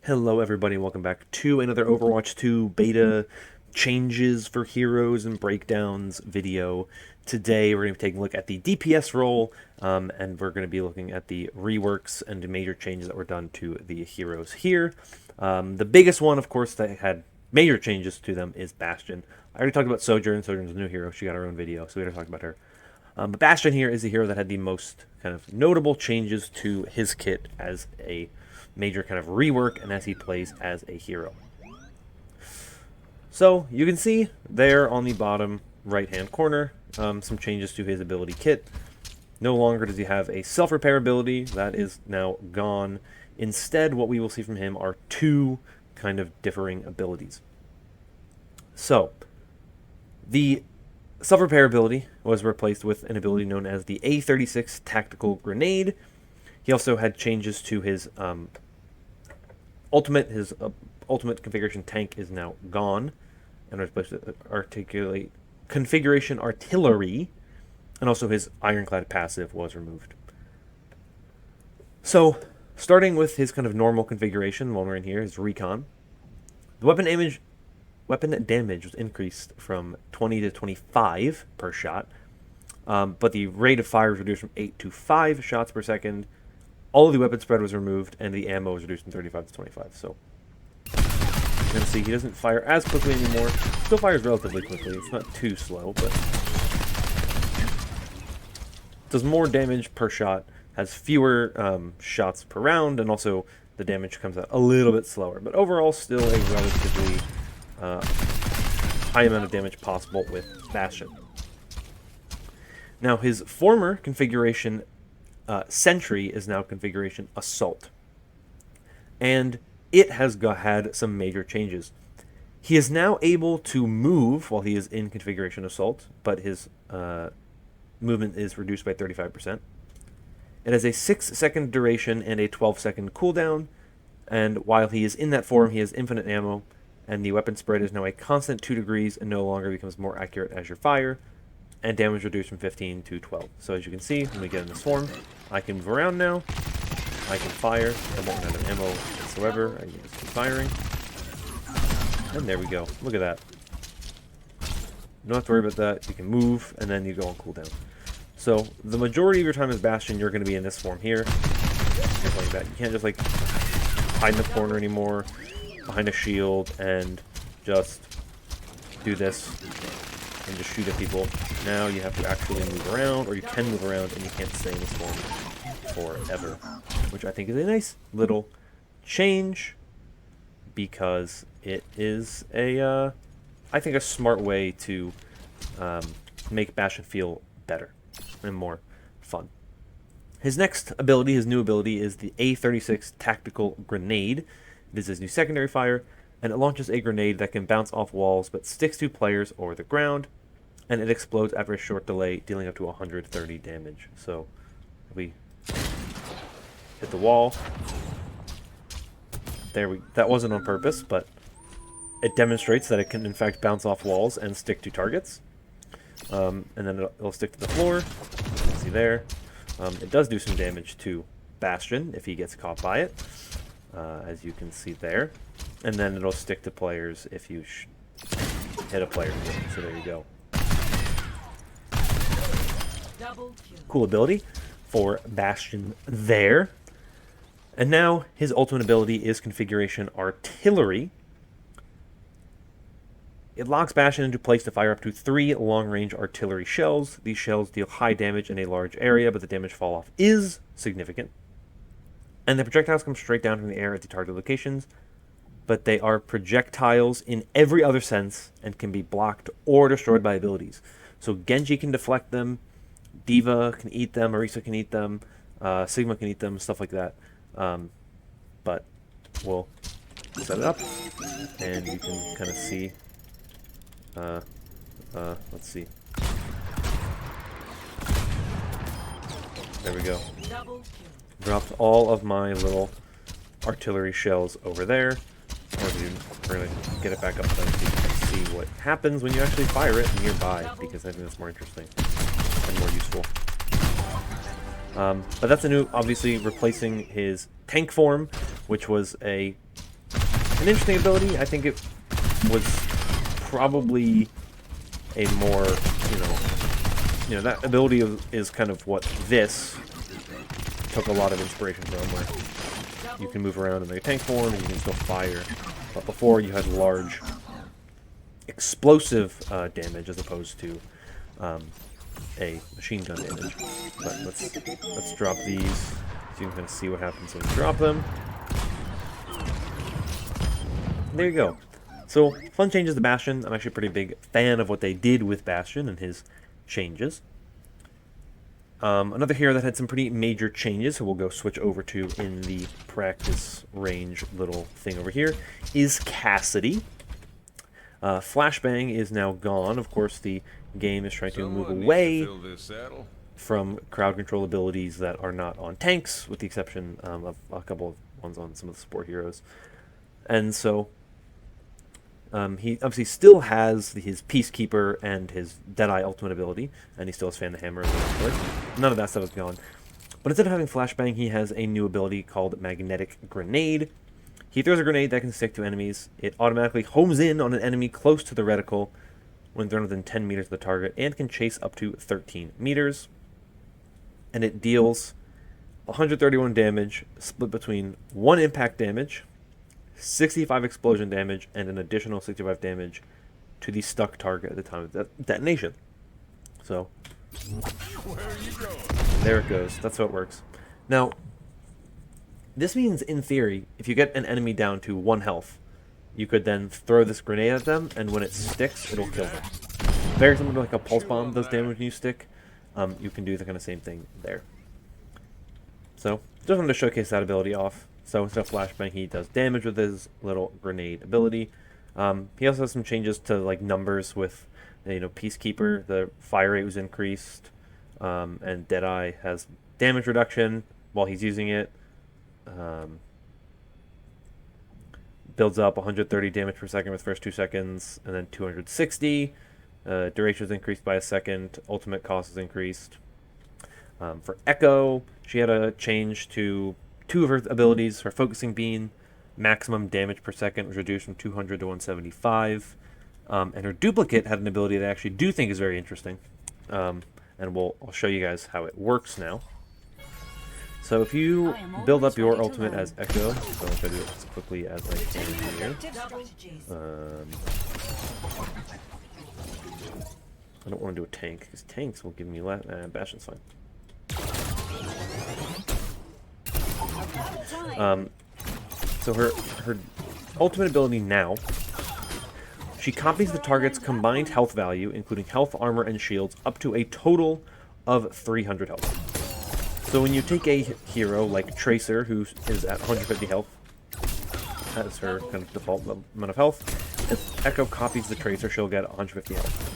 Hello everybody, welcome back to another Overwatch 2 beta changes for heroes and breakdowns video. Today we're going to be taking a look at the DPS role, and we're going to be looking at the reworks and the major changes that were done to the heroes here. The biggest one, of course, that had major changes to them is Bastion. I already talked about Sojourn. Sojourn's a new hero. She got her own video, so we got to talk about her. But Bastion here is the hero that had the most kind of notable changes to his kit as a major kind of rework and as he plays as a hero. So you can see there on the bottom right hand corner some changes to his ability kit. No longer does he have a self-repair ability. That is now gone. Instead, what we will see from him are two kind of differing abilities. So the self-repair ability was replaced with an ability known as the A36 Tactical Grenade. He also had changes to his ultimate. His ultimate configuration tank is now gone, and replaced with configuration artillery, and also his ironclad passive was removed. So, starting with his kind of normal configuration, while we're in here, his recon, the weapon damage was increased from 20 to 25 per shot, but the rate of fire was reduced from 8 to 5 shots per second. All of the weapon spread was removed, and the ammo was reduced from 35 to 25. So, you're going to see he doesn't fire as quickly anymore. Still fires relatively quickly. It's not too slow, but does more damage per shot, has fewer shots per round, and also the damage comes out a little bit slower. But overall, still a relatively high amount of damage possible with Bastion. Now, his former configuration Sentry is now configuration Assault, and it has had some major changes. He is now able to move while he is in configuration Assault, but his movement is reduced by 35%. It has a 6-second duration and a 12-second cooldown, and while he is in that form, he has infinite ammo, and the weapon spread is now a constant 2 degrees and no longer becomes more accurate as your fire, and damage reduced from 15 to 12. So as you can see, when we get in this form, I can move around now, I can fire, I won't run out of ammo whatsoever, I can just keep firing, and there we go. Look at that. You don't have to worry about that, you can move, and then you go on cooldown. So, the majority of your time as Bastion, you're going to be in this form here. Just like that. You can't just, like, hide in the corner anymore, behind a shield, and just do this, and just shoot at people. Now you have to actually move around, or you can move around, and you can't stay in this form forever. Which I think is a nice little change, because it is a, I think, a smart way to make Bastion feel better and more fun. His next ability, his new ability, is the A36 Tactical Grenade. It is his new secondary fire, and it launches a grenade that can bounce off walls but sticks to players or the ground, and it explodes after a short delay, dealing up to 130 damage. So, if we hit the wall, that wasn't on purpose, but it demonstrates that it can in fact bounce off walls and stick to targets. And then it'll stick to the floor. You can see there. It does do some damage to Bastion if he gets caught by it, as you can see there. And then it'll stick to players if you hit a player. So there you go. Cool ability for Bastion there. And now his ultimate ability is configuration Artillery. It locks Bastion into place to fire up to 3 long-range artillery shells. These shells deal high damage in a large area, but the damage fall-off is significant. And the projectiles come straight down from the air at the target locations, but they are projectiles in every other sense and can be blocked or destroyed by abilities. So Genji can deflect them, D.Va can eat them, Orisa can eat them, Sigma can eat them, stuff like that. But we'll set it up, and you can kind of see. Let's see. There we go. Dropped all of my little artillery shells over there. We're going to get it back up so you can see what happens when you actually fire it nearby, because I think that's more interesting and more useful. But that's a new, obviously replacing his tank form, which was a an interesting ability. I think it was probably a more, that ability is kind of what this took a lot of inspiration from, where you can move around in the tank form and you can still fire. But before you had large explosive damage as opposed to a machine gun damage. But let's drop these so you can kind of see what happens when you drop them. There you go. So, fun changes to Bastion. I'm actually a pretty big fan of what they did with Bastion and his changes. Another hero that had some pretty major changes, who we'll go switch over to in the practice range little thing over here, is Cassidy. Flashbang is now gone. Of course, the game is trying to move away from crowd control abilities that are not on tanks, with the exception of a couple of ones on some of the support heroes. And so he obviously still has his Peacekeeper and his Deadeye ultimate ability, and he still has Fan the Hammer. None of that stuff is gone. But instead of having Flashbang, he has a new ability called Magnetic Grenade. He throws a grenade that can stick to enemies. It automatically homes in on an enemy close to the reticle when thrown within 10 meters of the target, and can chase up to 13 meters. And it deals 131 damage, split between 1 impact damage, 65 explosion damage, and an additional 65 damage to the stuck target at the time of detonation. So, there it goes. That's how it works. Now, this means, in theory, if you get an enemy down to 1 health, you could then throw this grenade at them, and when it sticks, it'll kill them. Very similar to like a pulse bomb does damage when you stick. You can do the kind of same thing there. So, just wanted to showcase that ability off. So instead of Flashbang, he does damage with his little grenade ability. He also has some changes to like numbers with, Peacekeeper. The fire rate was increased, and Deadeye has damage reduction while he's using it. Builds up 130 damage per second with the first 2 seconds, and then 260. Duration is increased by a second. Ultimate cost is increased. For Echo, she had a change to 2 of her abilities. Her Focusing Beam, maximum damage per second was reduced from 200 to 175. And her Duplicate had an ability that I actually do think is very interesting. And I'll show you guys how it works now. So if you build up your ultimate as Echo, so I'll try to do it as quickly as I can here. I don't want to do a tank, because tanks will give me Bastion's fine. So her ultimate ability now, she copies the target's combined health value, including health, armor, and shields, up to a total of 300 health. So when you take a hero like Tracer, who is at 150 health, as her kind of default amount of health, if Echo copies the Tracer, she'll get 150 health.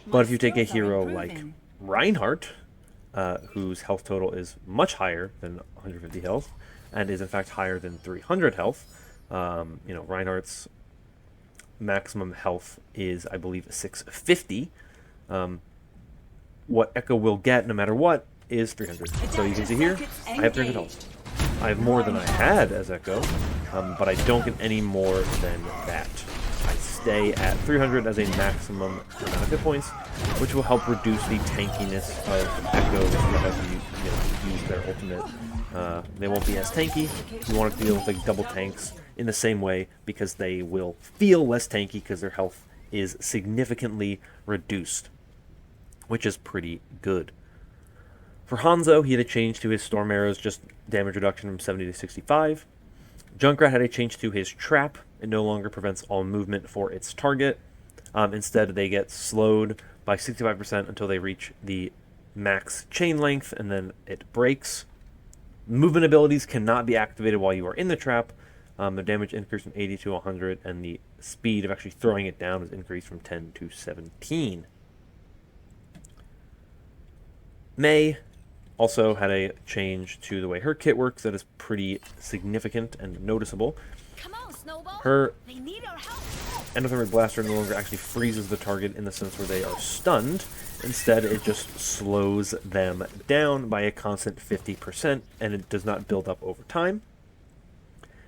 But if you take a hero like Reinhardt, whose health total is much higher than 150 health, and is in fact higher than 300 health. Reinhardt's maximum health is, I believe, 650. What Echo will get, no matter what, is 300. So you can see here, I have 300 health. I have more than I had as Echo, but I don't get any more than that. I stay at 300 as a maximum amount of hit points, which will help reduce the tankiness of Echo if you use their ultimate. They won't be as tanky. You want to deal with like double tanks in the same way, because they will feel less tanky because their health is significantly reduced, which is pretty good. For Hanzo, he had a change to his Storm Arrows, just damage reduction from 70 to 65. Junkrat had a change to his Trap. It no longer prevents all movement for its target. Instead, they get slowed by 65% until they reach the max chain length, and then it breaks. Movement abilities cannot be activated while you are in the trap. The damage increased from 80 to 100, and the speed of actually throwing it down is increased from 10 to 17. Mei also had a change to the way her kit works that is pretty significant and noticeable. Her Endothermic Blaster no longer actually freezes the target in the sense where they are stunned. Instead, it just slows them down by a constant 50%, and it does not build up over time.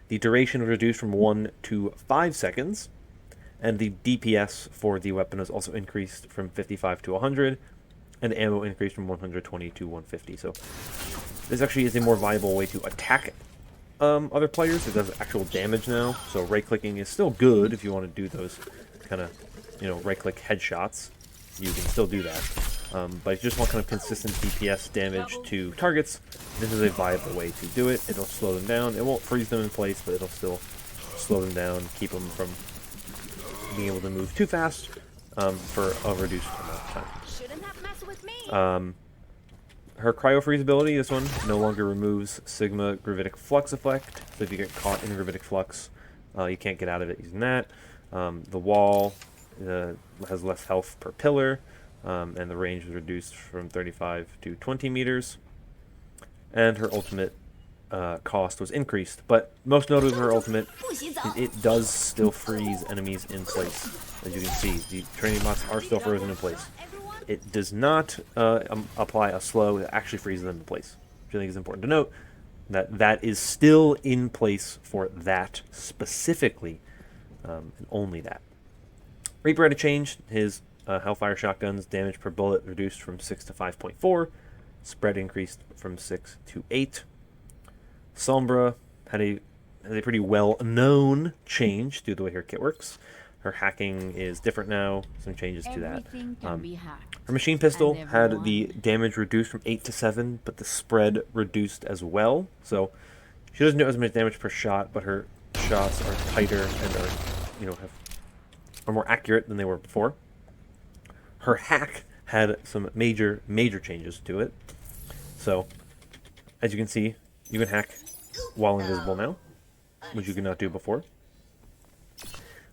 The duration was reduced from 1 to 5 seconds, and the DPS for the weapon was also increased from 55 to 100, and ammo increased from 120 to 150. So this actually is a more viable way to attack other players. It does actual damage now, so right-clicking is still good if you want to do those kind of, right-click headshots. You can still do that. But if you just want kind of consistent DPS damage to targets, this is a viable way to do it. It'll slow them down. It won't freeze them in place, but it'll still slow them down, keep them from being able to move too fast for a reduced amount of time. Her cryo freeze ability, this one, no longer removes Sigma gravitic flux effect. So if you get caught in gravitic flux, you can't get out of it using that. The wall has less health per pillar, and the range was reduced from 35 to 20 meters. And her ultimate cost was increased, but most notably her ultimate, it does still freeze enemies in place. As you can see, the training bots are still frozen in place. It does not apply a slow, it actually freezes them in place, which I think is important to note, that is still in place for that specifically, and only that. Reaper had a change. His Hellfire shotgun's damage per bullet reduced from 6 to 5.4, spread increased from 6 to 8. Sombra had a pretty well-known change due to the way her kit works. Her hacking is different now, some changes to that. Her machine pistol had the damage reduced from 8 to 7, but the spread reduced as well. So she doesn't do as much damage per shot, but her shots are tighter and are more accurate than they were before. Her hack had some major changes to it. So, as you can see, you can hack while invisible now, which you could not do before.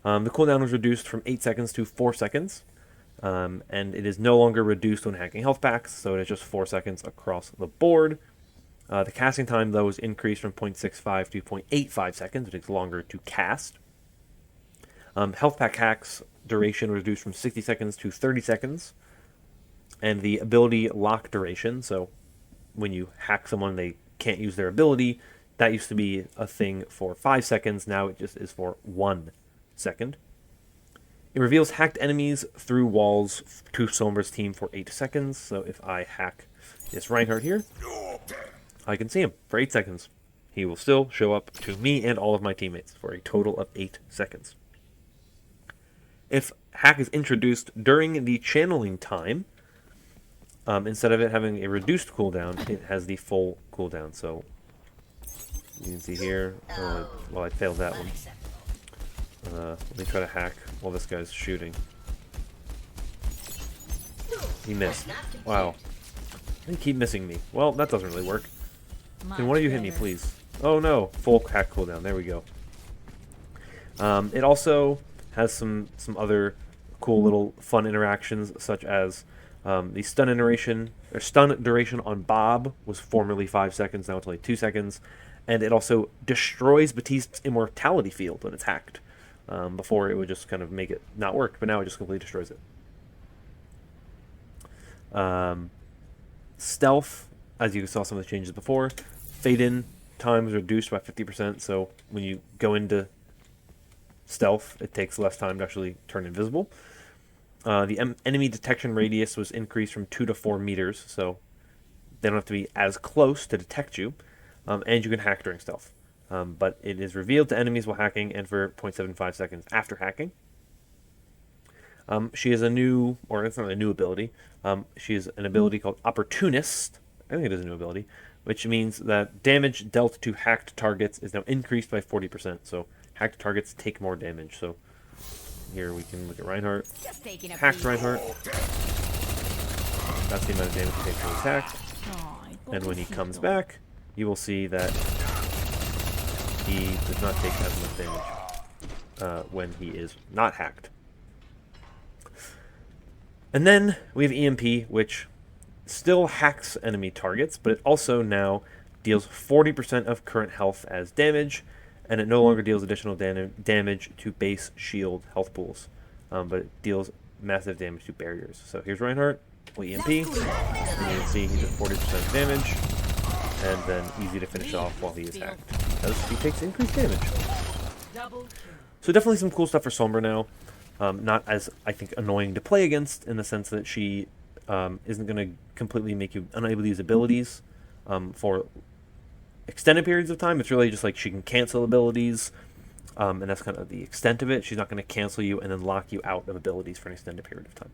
The cooldown was reduced from 8 seconds to 4 seconds, and it is no longer reduced when hacking health packs, so it is just 4 seconds across the board. The casting time, though, was increased from 0.65 to 0.85 seconds. It takes longer to cast. Health pack hacks duration reduced from 60 seconds to 30 seconds, and the ability lock duration, so when you hack someone, they can't use their ability. That used to be a thing for 5 seconds. Now it just is for 1 second. It reveals hacked enemies through walls to Sombra's team for 8 seconds. So if I hack this Reinhardt here, I can see him for 8 seconds. He will still show up to me and all of my teammates for a total of 8 seconds. If hack is introduced during the channeling time, instead of it having a reduced cooldown, it has the full cooldown. So you can see here, well, I failed that one. Let me try to hack while this guy's shooting. He missed. Wow. They keep missing me. Well, that doesn't really work. Can one of you hit me, please? Oh no, full hack cooldown. There we go. It also has some other cool little fun interactions, such as the stun duration on Bob was formerly 5 seconds, now it's only 2 seconds, and it also destroys Batiste's immortality field when it's hacked. Before it would just kind of make it not work, but now it just completely destroys it. Stealth, as you saw some of the changes before, fade-in time was reduced by 50%, so when you go into stealth, it takes less time to actually turn invisible. The enemy detection radius was increased from 2 to 4 meters, so they don't have to be as close to detect you, and you can hack during stealth. But it is revealed to enemies while hacking and for 0.75 seconds after hacking. She has a new, or it's not a new ability, she has an ability called Opportunist. I think it is a new ability, which means that damage dealt to hacked targets is now increased by 40%, so hacked targets take more damage. So here we can look at Reinhardt. Hacked Reinhardt. That's the amount of damage he takes when he's hacked. And when he comes back, you will see that he does not take as much damage when he is not hacked. And then we have EMP, which still hacks enemy targets, but it also now deals 40% of current health as damage, and it no longer deals additional damage to base shield health pools, but it deals massive damage to barriers. So here's Reinhardt, EMP, and you can see he does 40% damage, and then easy to finish off while he is hacked. because she takes increased damage. So definitely some cool stuff for Sombra now. Not as, I think, annoying to play against in the sense that she isn't going to completely make you unable to use abilities for extended periods of time. It's really just like she can cancel abilities, and that's kind of the extent of it. She's not going to cancel you and then lock you out of abilities for an extended period of time.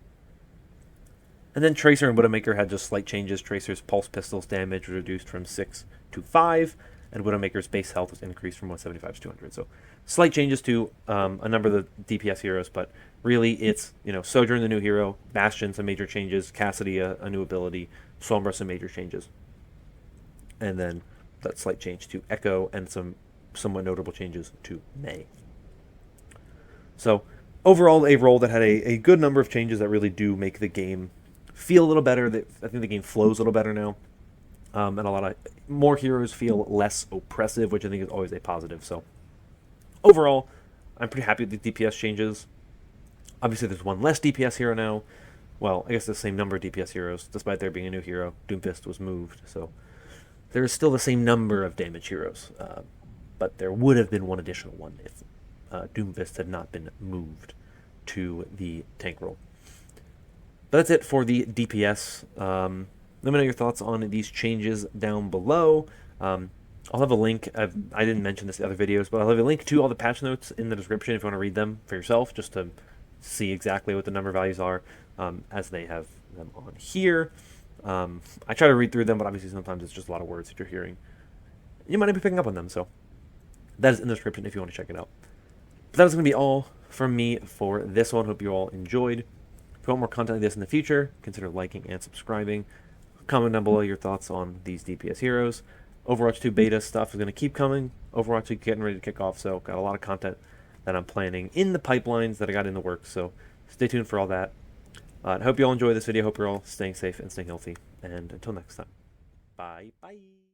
And then Tracer and Widowmaker had just slight changes. Tracer's pulse pistols damage was reduced from 6 to 5, and Widowmaker's base health was increased from 175 to 200. So slight changes to a number of the DPS heroes, but really it's, Sojourn, the new hero, Bastion, some major changes, Cassidy, a new ability, Sombra, some major changes. And then that slight change to Echo and some somewhat notable changes to Mei. So overall, a role that had a good number of changes that really do make the game feel a little better. I think the game flows a little better now. And a lot of more heroes feel less oppressive, which I think is always a positive. So overall, I'm pretty happy with the DPS changes. Obviously, there's one less DPS hero now. Well, I guess the same number of DPS heroes, despite there being a new hero. Doomfist was moved, so there is still the same number of damage heroes. But there would have been one additional one if Doomfist had not been moved to the tank role. But that's it for the DPS. Let me know your thoughts on these changes down below. I'll have a link. I didn't mention this in other videos, but I'll have a link to all the patch notes in the description if you want to read them for yourself, just to see exactly what the number values are as they have them on here. I try to read through them, but obviously sometimes it's just a lot of words that you're hearing. You might not be picking up on them, so that is in the description if you want to check it out. But that was going to be all from me for this one. Hope you all enjoyed. If you want more content like this in the future, consider liking and subscribing. Comment down below your thoughts on these DPS heroes. Overwatch 2 beta stuff is going to keep coming. Overwatch 2 getting ready to kick off, so got a lot of content that I'm planning in the pipelines that I got in the works, so stay tuned for all that. I hope you all enjoy this video. Hope you're all staying safe and staying healthy. And until next time, bye-bye.